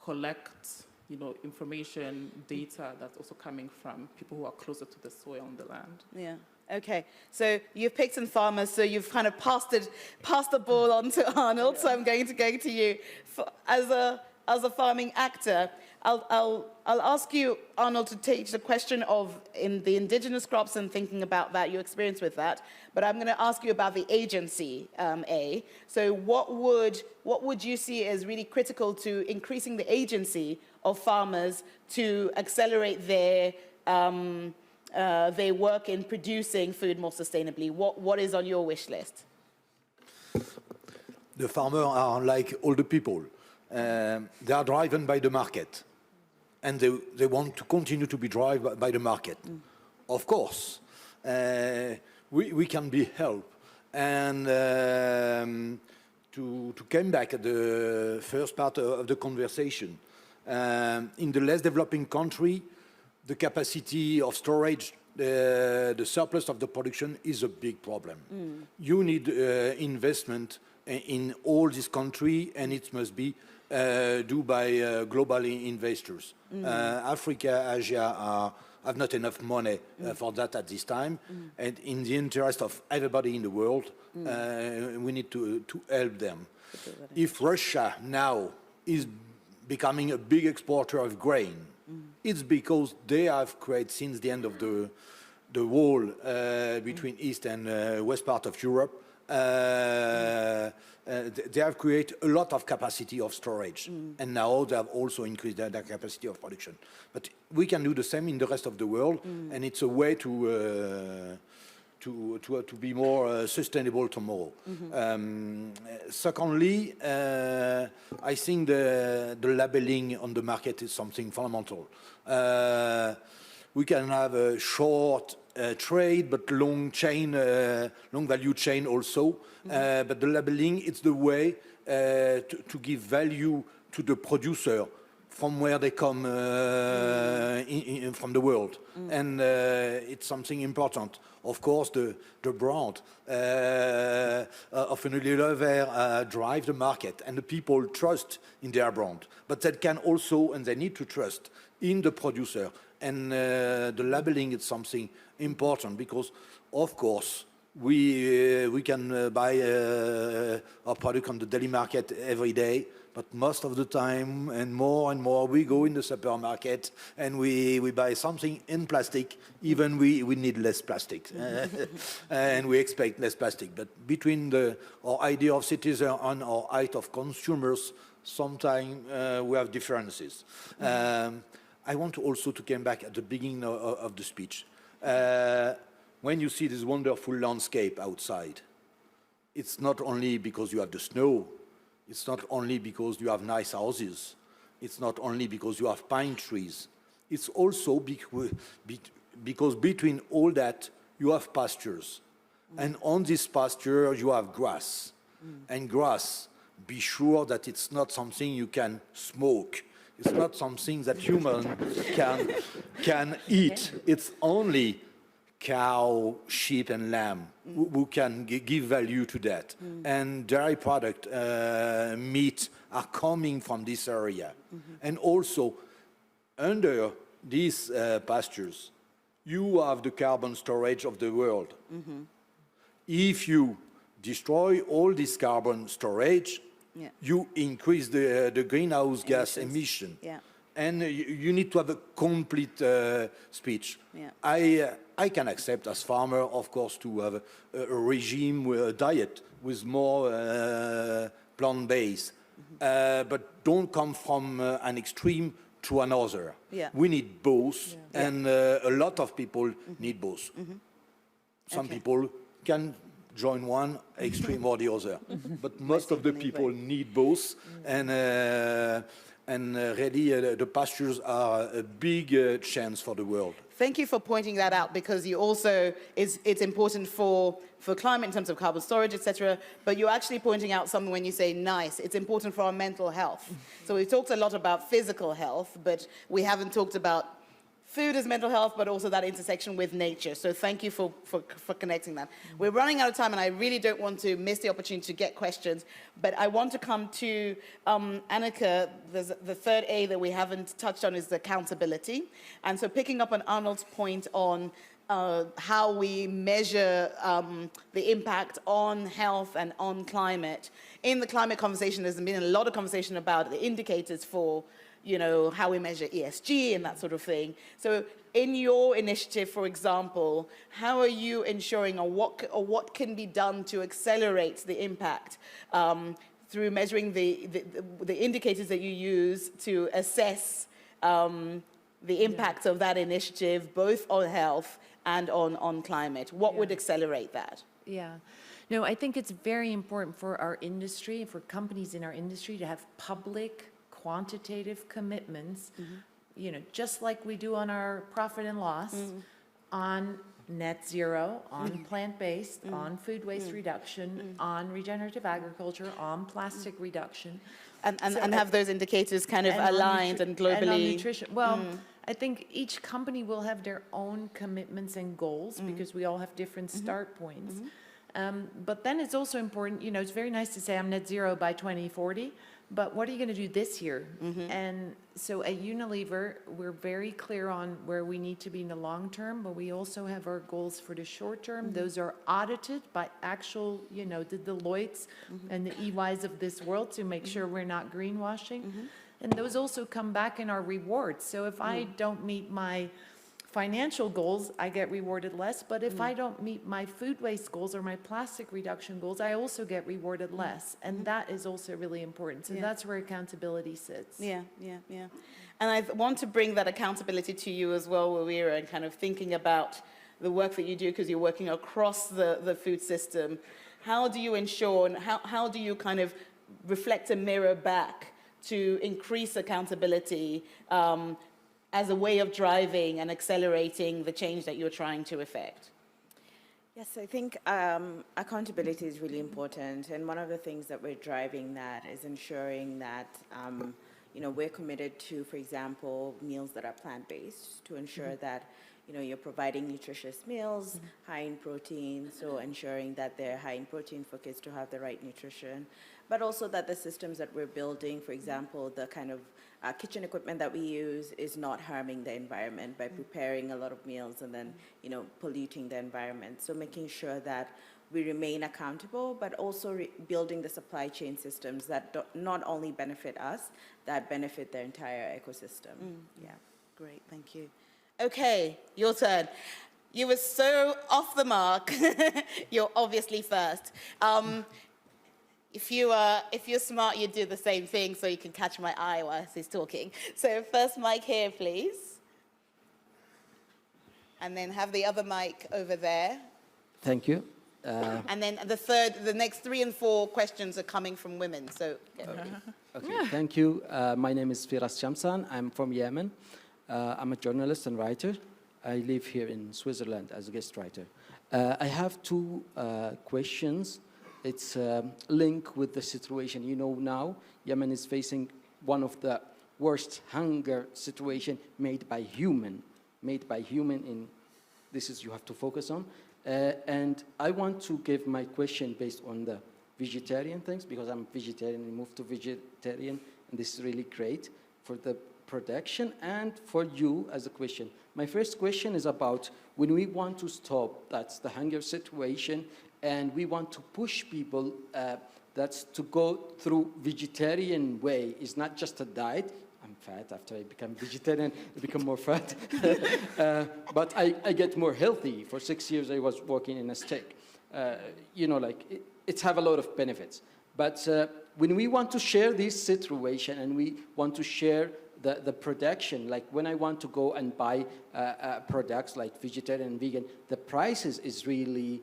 collect, information, data that's also coming from people who are closer to the soil and the land.
Yeah. Okay. So you've picked some farmers, so you've kind of passed the ball on to Arnold. So I'm going to go to you as a farming actor. I'll ask you, Arnold, to take the question of in the indigenous crops and thinking about that, your experience with that. But I'm going to ask you about the agency, A. So what would you see as really critical to increasing the agency of farmers to accelerate their work in producing food more sustainably? What is on your wish list?
The farmers are like all the people. They are driven by the market. And they want to continue to be driven by the market. Of course, we can be helped. And to come back at the first part of the conversation, in the less developing country, the capacity of storage the surplus of the production is a big problem. You need investment in all this country, and it must be done by global investors. Africa, Asia have not enough money for that at this time, and in the interest of everybody in the world, we need to help them. If Russia now is becoming a big exporter of grain, it's because they have created, since the end of the wall between East and West part of Europe, they have created a lot of capacity of storage, and now they have also increased their capacity of production. But we can do the same in the rest of the world, and it's a way to be more sustainable tomorrow. Secondly, I think the labeling on the market is something fundamental. We can have a short trade, but long value chain also. But the labeling, it's the way to give value to the producer from where they come from the world. And it's something important. Of course, the brand of Unilever drive the market, and the people trust in their brand. But they can also, and they need to trust in the producer. And the labeling is something important because, of course, we can buy our product on the daily market every day, but most of the time and more we go in the supermarket and we buy something in plastic, even we need less plastic and we expect less plastic. But between our idea of citizen and our idea of consumers, sometimes we have differences. I want also to come back at the beginning of the speech. When you see this wonderful landscape outside, it's not only because you have the snow, it's not only because you have nice houses, it's not only because you have pine trees, it's also because between all that you have pastures. And on this pasture you have grass. And grass, be sure that it's not something you can smoke. It's not something that humans can eat. It's only cow, sheep, and lamb who can give value to that. And dairy product, meat, are coming from this area. And also, under these pastures, you have the carbon storage of the world. If you destroy all this carbon storage, you increase the greenhouse gas emission. And you need to have a complete speech. I can accept as farmer, of course, to have a regime, a diet with more plant-based. But don't come from an extreme to another. We need both, and a lot of people need both. Some people can join one extreme or the other, but most of the people need both, and really the pastures are a big chance for the world.
Thank you for pointing that out, because you also, it's important for climate in terms of carbon storage, etc. But you're actually pointing out something when you say nice. It's important for our mental health. So we've talked a lot about physical health, but we haven't talked about food as mental health, but also that intersection with nature. So thank you for connecting that. We're running out of time, and I really don't want to miss the opportunity to get questions. But I want to come to Hanneke. The third A that we haven't touched on is accountability. And so picking up on Arnold's point on how we measure the impact on health and on climate. In the climate conversation, there's been a lot of conversation about the indicators for how we measure ESG and that sort of thing. So in your initiative, for example, how are you ensuring, or what can be done to accelerate the impact through measuring the indicators that you use to assess the impact of that initiative, both on health and on climate? What would accelerate that?
No, I think it's very important for our industry, for companies in our industry, to have public quantitative commitments, just like we do on our profit and loss, on net zero, on plant-based, on food waste reduction, on regenerative agriculture, on plastic reduction.
And have those indicators kind of aligned and globally?
And on nutrition. Well, I think each company will have their own commitments and goals because we all have different start points. But then it's also important, you know, it's very nice to say I'm net zero by 2040, but what are you going to do this year? And so at Unilever, we're very clear on where we need to be in the long term, but we also have our goals for the short term. Those are audited by actual, you know, the Deloittes and the EYs of this world to make sure we're not greenwashing. And those also come back in our rewards. So if I don't meet my financial goals, I get rewarded less. But if I don't meet my food waste goals or my plastic reduction goals, I also get rewarded less. And that is also really important. So that's where accountability sits.
Yeah. And I want to bring that accountability to you as well, Wawira, and kind of thinking about the work that you do because you're working across the food system. How do you ensure and how do you kind of reflect a mirror back to increase accountability as a way of driving and accelerating the change that you're trying to effect?
Yes, I think accountability is really important, and one of the things that we're driving that is ensuring that you know, we're committed to, for example, meals that are plant-based, to ensure that, you know, you're providing nutritious meals, high in protein, so ensuring that they're high in protein for kids to have the right nutrition, but also that the systems that we're building, for example, the kind of kitchen equipment that we use is not harming the environment by preparing a lot of meals and then, you know, polluting the environment. So making sure that we remain accountable, but also building the supply chain systems that not only benefit us, that benefit the entire ecosystem. Yeah.
Great, thank you. Okay, your turn. You were so off the mark. You're obviously first. If you're smart, you'd do the same thing so you can catch my eye while he's talking. So first mic here, please. And then have the other mic over there.
Thank you.
And then the next 3 and 4 questions are coming from women, so get ready.
Okay, thank you. My name is Firas Shamsan. I'm from Yemen. I'm a journalist and writer. I live here in Switzerland as a guest writer. I have 2 questions. It's linked with the situation. You know, now Yemen is facing one of the worst hunger situation made by human. In this is you have to focus on. And I want to give my question based on the vegetarian things, because I'm vegetarian and moved to vegetarian, and this is really great for the production and for you as a question. My first question is about when we want to stop, that's the hunger situation, and we want to push people that's to go through vegetarian way. It's not just a diet. I'm fat after I become vegetarian, I become more fat. But I get more healthy. For 6 years, I was working in a steak. You know, like, it's have a lot of benefits. But when we want to share this situation and we want to share the production, like when I want to go and buy products like vegetarian and vegan, the prices is really,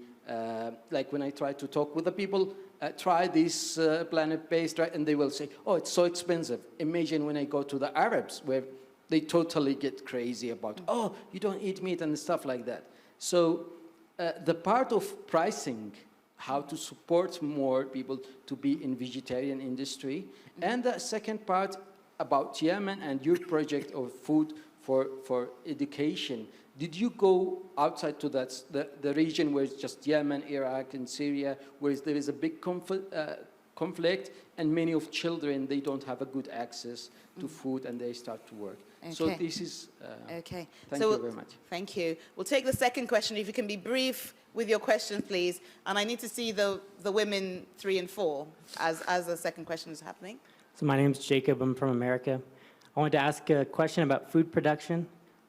like when I try to talk with the people, try this planet-based, right? And they will say, oh, it's so expensive. Imagine when I go to the Arabs, where they totally get crazy about, oh, you don't eat meat and stuff like that. So the part of pricing, how to support more people to be in vegetarian industry. And the second part about Yemen and your project of food for education. Did you go outside to the region where it's just Yemen, Iraq, and Syria, where there is a big conflict, and many of children, they don't have a good access to food, and they start to work.
Okay.
So this is,
okay.
Thank you very much.
Thank you. We'll take the second question. If you can be brief with your question, please. And I need to see the women 3 and 4 as the second question is happening.
So my name's Jacob. I'm from America. I wanted to ask a question about food production.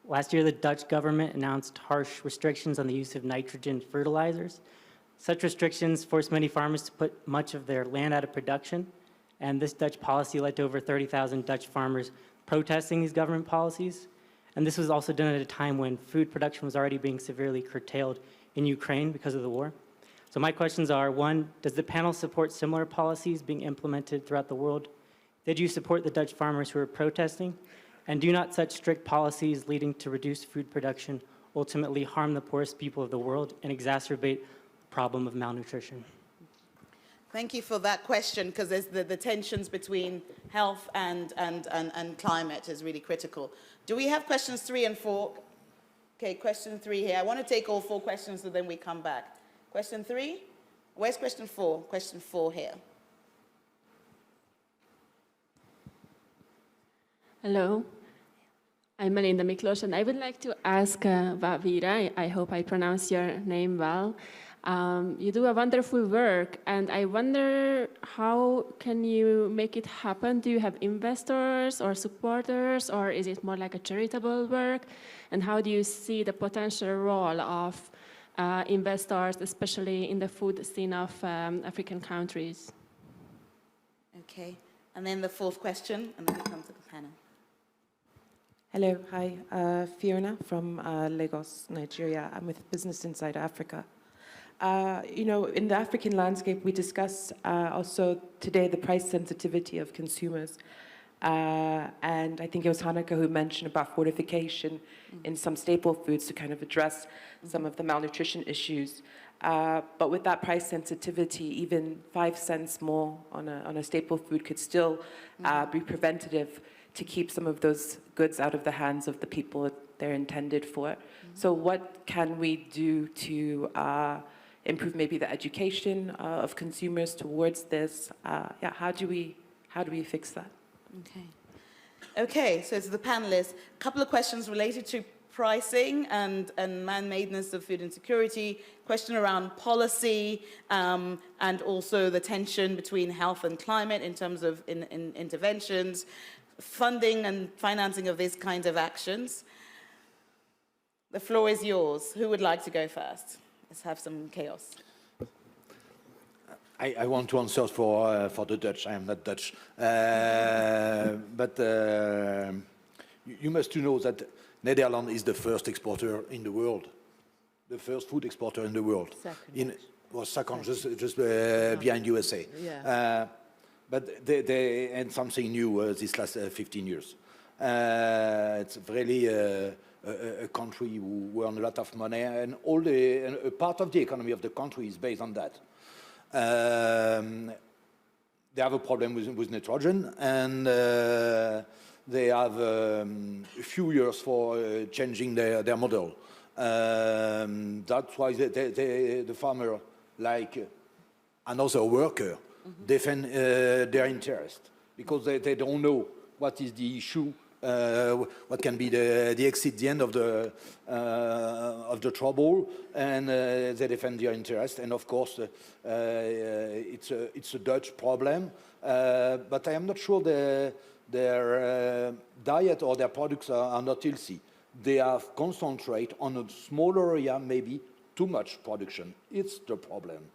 Last year, the Dutch government announced harsh restrictions on the use of nitrogen fertilizers. Such restrictions forced many farmers to put much of their land out of production, and this Dutch policy led to over 30,000 Dutch farmers protesting these government policies. And this was also done at a time when food production was already being severely curtailed in Ukraine because of the war. So my questions are, 1, does the panel support similar policies being implemented throughout the world? Did you support the Dutch farmers who were protesting? And do not such strict policies leading to reduced food production ultimately harm the poorest people of the world and exacerbate the problem of malnutrition?
Thank you for that question, because there's the tensions between health and climate is really critical. Do we have questions 3 and 4? Okay, question 3 here. I want to take all 4 questions, so then we come back. Question 3? Where's question 4? Question 4 here.
Hello, I'm Melinda Miklos, and I would like to ask Wawira, I hope I pronounce your name well. You do a wonderful work, and I wonder, how can you make it happen? Do you have investors or supporters, or is it more like a charitable work? And how do you see the potential role of investors, especially in the food scene of African countries?
Okay, and then the 4th question, and then we come to the panel.
Hello, hi, Fiona from Lagos, Nigeria. I'm with Business Inside Africa. You know, in the African landscape, we discuss also today the price sensitivity of consumers. And I think it was Hanneke who mentioned about fortification in some staple foods to kind of address some of the malnutrition issues. But with that price sensitivity, even 5 cents more on a staple food could still be preventative to keep some of those goods out of the hands of the people they're intended for. So what can we do to improve maybe the education of consumers towards this? Yeah, how do we fix that?
Okay, so to the panelists, a couple of questions related to pricing and man-madeness of food insecurity, question around policy, and also the tension between health and climate in terms of interventions, funding and financing of these kinds of actions. The floor is yours. Who would like to go first? Let's have some chaos.
I want to answer for the Dutch. I am not Dutch. But you must know that Netherlands is the first exporter in the world, the first food exporter in the world. Second, just behind USA.
Yeah.
But they and something new this last 15 years. It's really a country who earn a lot of money, and a part of the economy of the country is based on that. They have a problem with nitrogen, and they have a few years for changing their model. That's why the farmer, like another worker, defend their interest, because they don't know what is the issue, what can be the exit, the end of the trouble, and they defend their interest. And of course, it's a Dutch problem, but I am not sure their diet or their products are not healthy. They have concentrate on a smaller area, maybe too much production. It's the problem.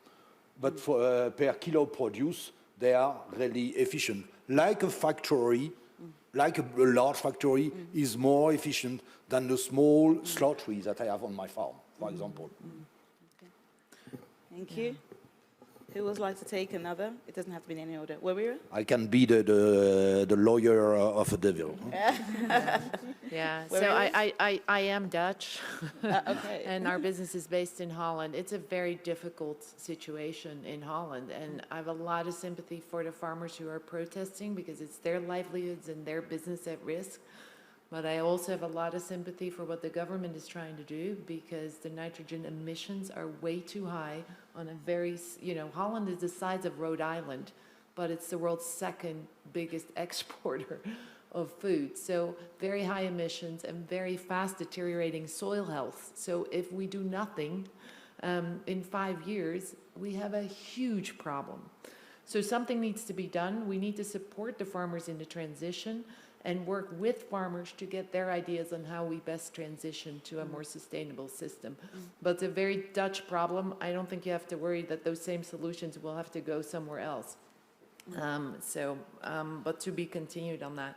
But for per kilo produce, they are really efficient. Like a factory, like a large factory, is more efficient than the small slaughtery that I have on my farm, for example.
Okay. Thank you. Who would like to take another? It doesn't have to be in any order. Wawira?
I can be the lawyer of a devil.
Yeah, so I am Dutch,
Okay.
and our business is based in Holland. It's a very difficult situation in Holland, and I have a lot of sympathy for the farmers who are protesting, because it's their livelihoods and their business at risk. But I also have a lot of sympathy for what the government is trying to do, because the nitrogen emissions are way too high on a very, Holland is the size of Rhode Island, but it's the world's 2nd biggest exporter of food. So very high emissions and very fast deteriorating soil health. So if we do nothing, in 5 years, we have a huge problem. So something needs to be done. We need to support the farmers in the transition and work with farmers to get their ideas on how we best transition to a more sustainable system. But it's a very Dutch problem. I don't think you have to worry that those same solutions will have to go somewhere else. But to be continued on that.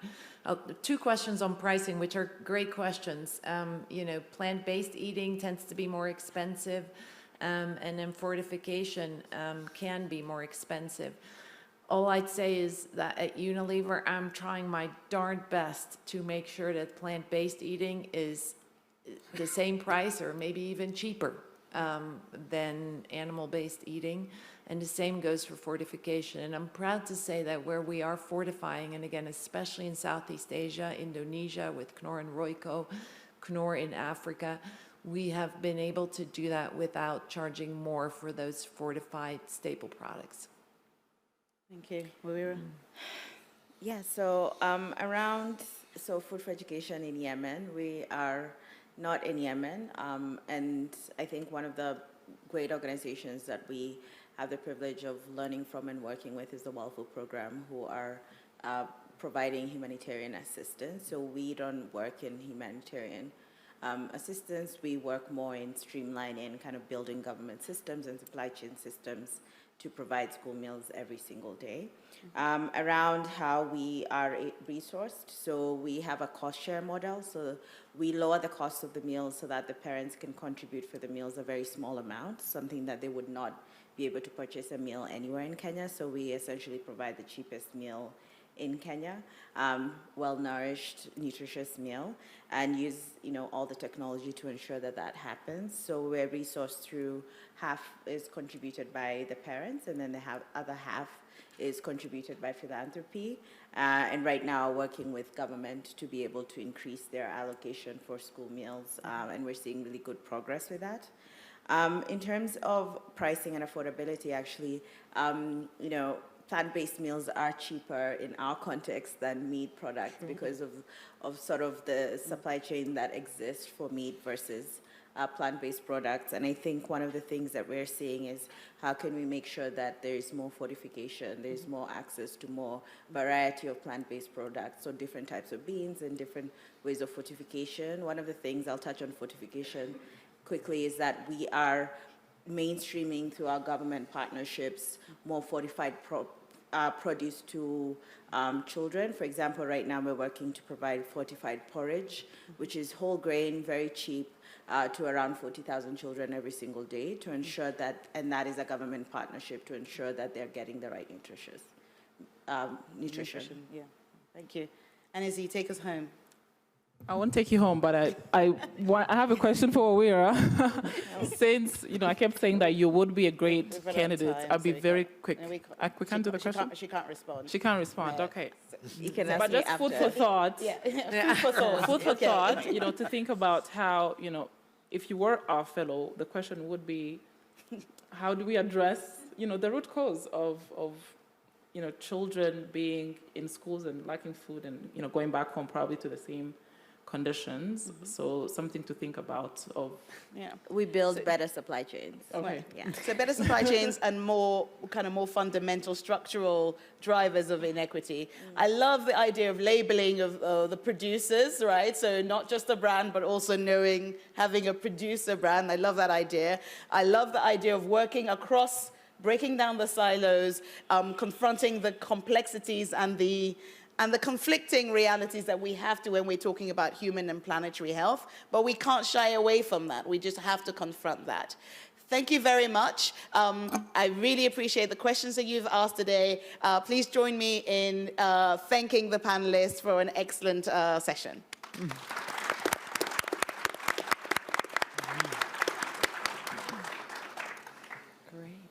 2 questions on pricing, which are great questions. Plant-based eating tends to be more expensive, and then fortification can be more expensive. All I'd say is that at Unilever, I'm trying my darn best to make sure that plant-based eating is the same price or maybe even cheaper than animal-based eating. And the same goes for fortification. And I'm proud to say that where we are fortifying, and again, especially in Southeast Asia, Indonesia with Knorr and Royco, Knorr in Africa, we have been able to do that without charging more for those fortified staple products.
Thank you. Wawira?
Yeah, so so Food for Education in Yemen, we are not in Yemen, and I think one of the great organizations that we have the privilege of learning from and working with is the World Food Program, who are providing humanitarian assistance. So we don't work in humanitarian assistance. We work more in streamlining, kind of building government systems and supply chain systems to provide school meals every single day. Around how we are resourced, so we have a cost share model, so we lower the cost of the meals so that the parents can contribute for the meals a very small amount, something that they would not be able to purchase a meal anywhere in Kenya, so we essentially provide the cheapest meal in Kenya, well-nourished, nutritious meal, and use all the technology to ensure that that happens. So we're resourced through half is contributed by the parents, and then the other half is contributed by philanthropy. And right now, working with government to be able to increase their allocation for school meals, and we're seeing really good progress with that. In terms of pricing and affordability, actually, plant-based meals are cheaper in our context than meat products because of sort of the supply chain that exists for meat versus plant-based products. And I think one of the things that we're seeing is how can we make sure that there is more fortification, there's more access to more variety of plant-based products, so different types of beans and different ways of fortification. One of the things, I'll touch on fortification quickly, is that we are mainstreaming through our government partnerships more fortified produce to children. For example, right now we're working to provide fortified porridge, which is whole grain, very cheap, to around 40,000 children every single day to ensure that, and that is a government partnership to ensure that they're getting the right nutrition.
Yeah, thank you. Anysie, take us home.
I won't take you home, but I have a question for Wawira. Since, I kept saying that you would be a great candidate, I'll be very quick. We can't do the question?
She can't respond.
She can't respond,
Yeah.
okay.
You can ask
But
me
just
after.
food for thought.
Yeah. Food for thought.
Food for
Okay.
thought, to think about how, if you were our fellow, the question would be, how do we address, the root cause of children being in schools and lacking food and, going back home probably to the same conditions. So something to think about
We build better supply chains.
Okay.
Yeah.
So better supply chains and more fundamental structural drivers of inequity. I love the idea of labeling of the producers, right? So not just the brand, but also having a producer brand. I love that idea. I love the idea of working across, breaking down the silos, confronting the complexities and the conflicting realities that we have to when we're talking about human and planetary health, but we can't shy away from that. We just have to confront that. Thank you very much. I really appreciate the questions that you've asked today. Please join me in thanking the panelists for an excellent session.
Great.